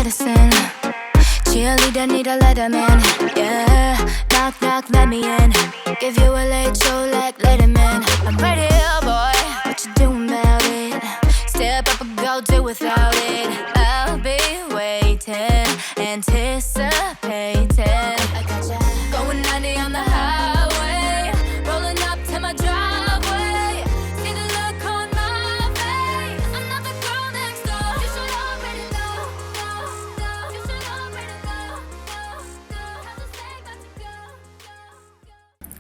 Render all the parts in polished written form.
medicine. Cheerleader, need a letterman. Yeah, knock, knock, let me in. Give you a late show like Letterman. I'm right here, boy. What you doing about it? Step up and go, do without it. I'll be waiting, anticipating. I gotcha. Going 90 on the highway, rolling up to my driveway. See the look on my face. I'm not the girl next door. You should already know. You should already know. Have to say got to go.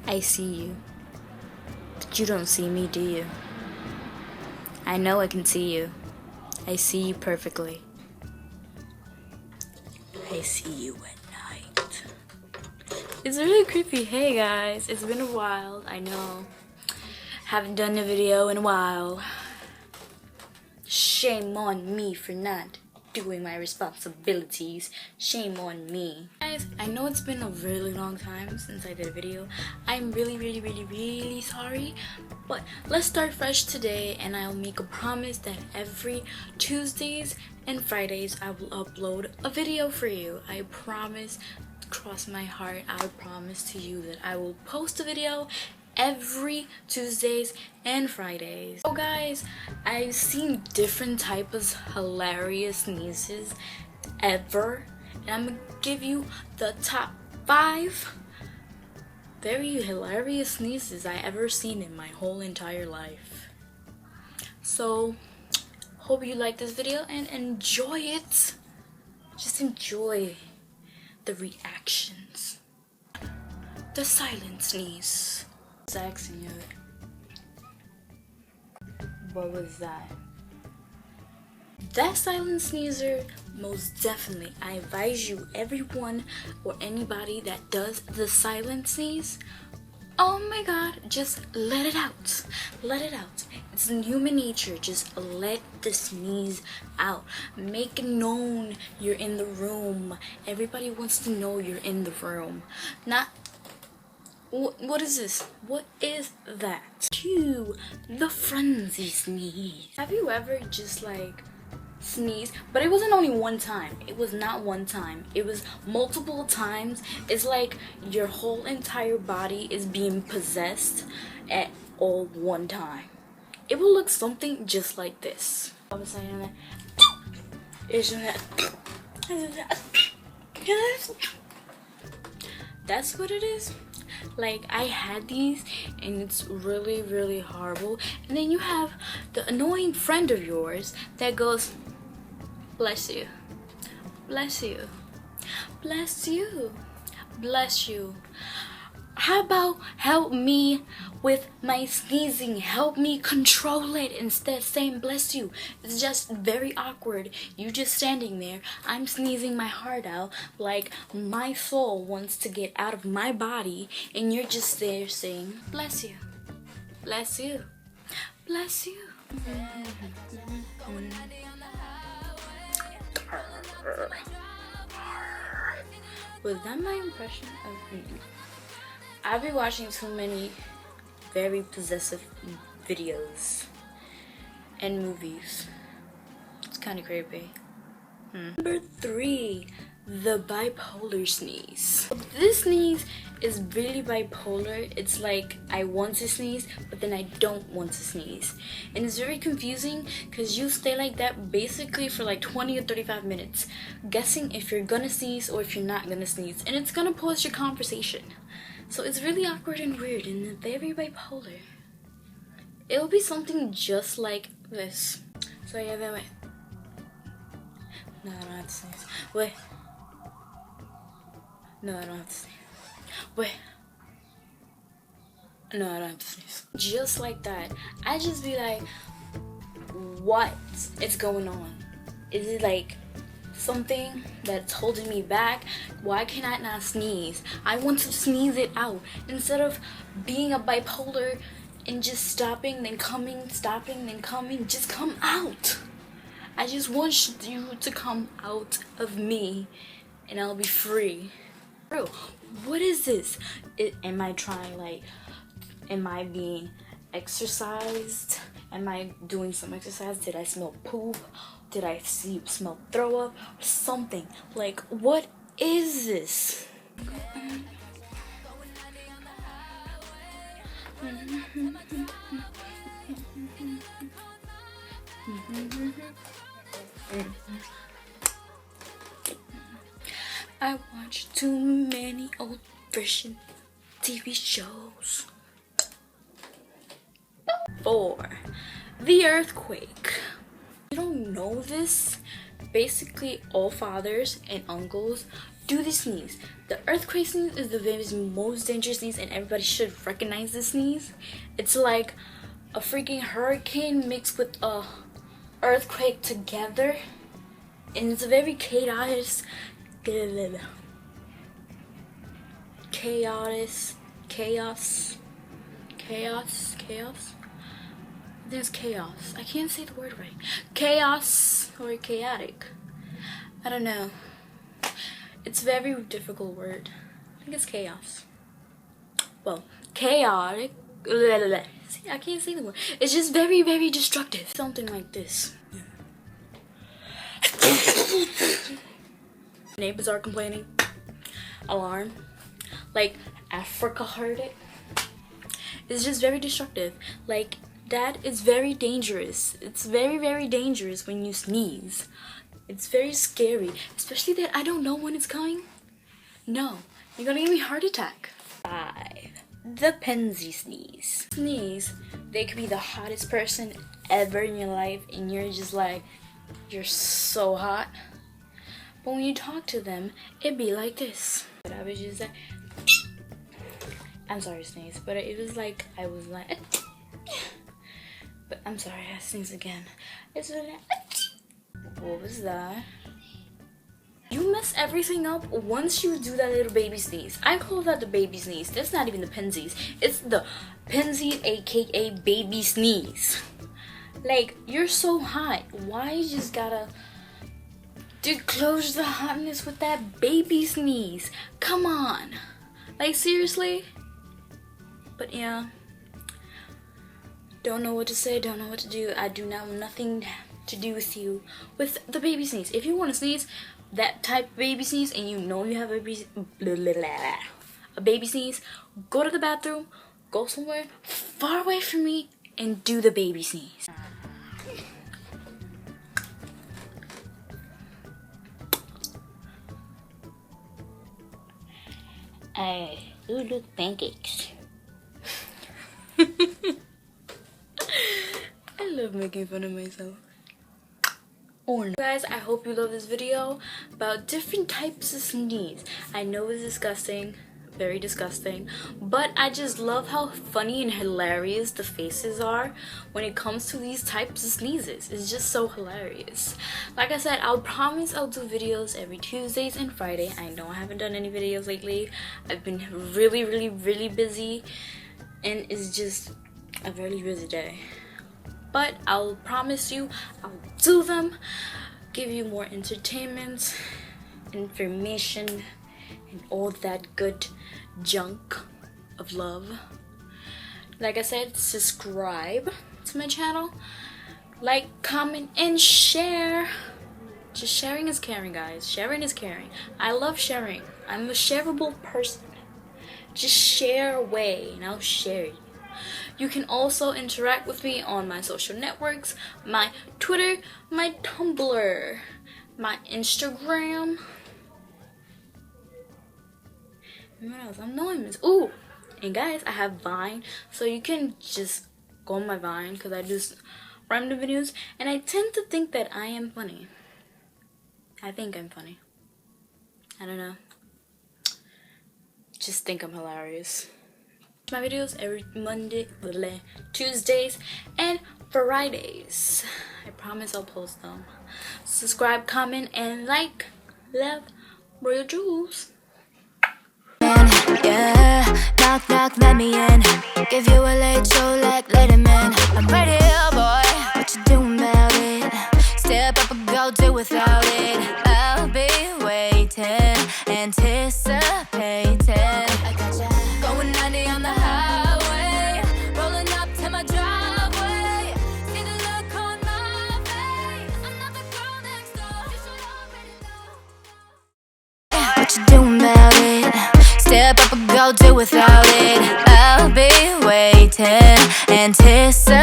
I see you, but you don't see me, do you? I know I can see you. I see you perfectly. I see you at night. It's really creepy. Hey guys, it's been a while. I know. Haven't done a video in a while. Shame on me for not doing my responsibilities. Shame on me. Guys, I know it's been a really long time since I did a video. I'm really sorry, but let's start fresh today, and I'll make a promise that every Tuesdays and Fridays I will upload a video for you. I promise, cross my heart, I promise to you that I will post a video every Tuesdays and Fridays. So guys, I've seen different types of hilarious sneezes ever, and I'm gonna give you the top 5 very hilarious sneezes I ever seen in my whole entire life. So hope you like this video and enjoy it. Just enjoy the reactions. The silent sneeze. Asking you, what was that? That silent sneezer, most definitely, I advise you, everyone or anybody that does the silent sneeze, oh my god, just let it out. Let it out. It's in human nature. Just let the sneeze out. Make it known you're in the room. Everybody wants to know you're in the room. Not what is this? What is that? Cue the frenzy sneeze. Have you ever just like sneezed? But it wasn't only one time. It was not one time. It was multiple times. It's like your whole entire body is being possessed at all one time. It will look something just like this. I'm saying that's what it is. Like, I had these and it's really horrible, and then you have the annoying friend of yours that goes, bless you, bless you, bless you, bless you. How about help me with my sneezing? Help me control it instead of saying bless you. It's just very awkward. You just standing there. I'm sneezing my heart out like my soul wants to get out of my body, and you're just there saying bless you, bless you, bless you. Was that my impression of me? I've been watching too many very possessive videos and movies. It's kind of creepy. Number 3, the bipolar sneeze. This sneeze is really bipolar. It's like I want to sneeze, but then I don't want to sneeze. And it's very confusing because you stay like that basically for like 20 or 35 minutes, guessing if you're gonna sneeze or if you're not gonna sneeze. And it's gonna pause your conversation. So it's really awkward and weird and very bipolar. It will be something just like this. So yeah, wait. No, I don't have to sneeze. Wait. No, I don't have to sneeze. Wait. No, I don't have to sneeze. Just like that. I just be like, what is going on? Is it like something that's holding me back? Why can I not sneeze? I want to sneeze it out instead of being a bipolar and just stopping then coming, stopping then coming. Just come out. I just want you to come out of me and I'll be free. Bro, what is this? Am I trying, like, am I being exercised? Am I doing some exercise? Did I smell poop? Did I smell throw up or something? Like, what is this? I watch too many old-fashioned TV shows. 4. The earthquake. You don't know this? Basically, all fathers and uncles do this sneeze. The earthquake sneeze is the most dangerous sneeze, and everybody should recognize this sneeze. It's like a freaking hurricane mixed with a earthquake together, and it's a very chaos. There's chaos. I can't say the word right. Chaos or chaotic. I don't know. It's a very difficult word. I think it's chaos. Well, chaotic. See, I can't say the word. It's just very, very destructive. Something like this. Neighbors are complaining. Alarm. Like Africa heard it. It's just very destructive. Like, that is very dangerous. It's very, very dangerous when you sneeze. It's very scary, especially that I don't know when it's coming. No, you're gonna give me a heart attack. 5. The Penzi sneeze. Sneeze, they could be the hottest person ever in your life, and you're just like, you're so hot. But when you talk to them, it'd be like this. But I was just like, I'm sorry, sneeze, but it was like, I was like, but I'm sorry, I sneeze again. It's like, what was that? You mess everything up once you do that little baby sneeze. I call that the baby sneeze. That's not even the Penzies. It's the Penzi, aka baby sneeze. Like, you're so hot. Why you just gotta disclose the hotness with that baby sneeze? Come on. Like, seriously? But yeah. Don't know what to say, don't know what to do. I do not have nothing to do with you with the baby sneeze. If you want to sneeze that type of baby sneeze and you know you have a baby sneeze, go to the bathroom, go somewhere far away from me and do the baby sneeze. Ooh, look, pancakes. I love making fun of myself. Or no. Guys, I hope you love this video about different types of sneeze. I know it's disgusting, very disgusting, but I just love how funny and hilarious the faces are when it comes to these types of sneezes. It's just so hilarious. Like I said, I'll promise I'll do videos every Tuesdays and Friday. I know I haven't done any videos lately. I've been really busy, and it's just a really busy day. But I'll promise you I'll do them, give you more entertainment, information, and all that good junk of love. Like I said, subscribe to my channel, like, comment, and share. Just sharing is caring, guys. Sharing is caring. I love sharing. I'm a shareable person. Just share away and I'll share you. You can also interact with me on my social networks, my Twitter, my Tumblr, my Instagram. And what else? I'm anonymous. Ooh, and guys, I have Vine, so you can just go on my Vine because I do random videos, and I tend to think that I am funny. I think I'm funny. I don't know. Just think I'm hilarious. My videos every Monday, Tuesdays, and Fridays. I promise I'll post them. Subscribe, comment, and like. Love, Royal Jules. Yeah, knock, knock, let me in. Give you a late show like Letterman. I'm right here, boy. What you doing about it? Step up and go, do without it. I'll be waiting, anticipating. I gotcha. Going 90 on the highway, rolling up to my driveway. See the look on my face. I'm not the girl step up or go do without it. I'll be waiting, anticipating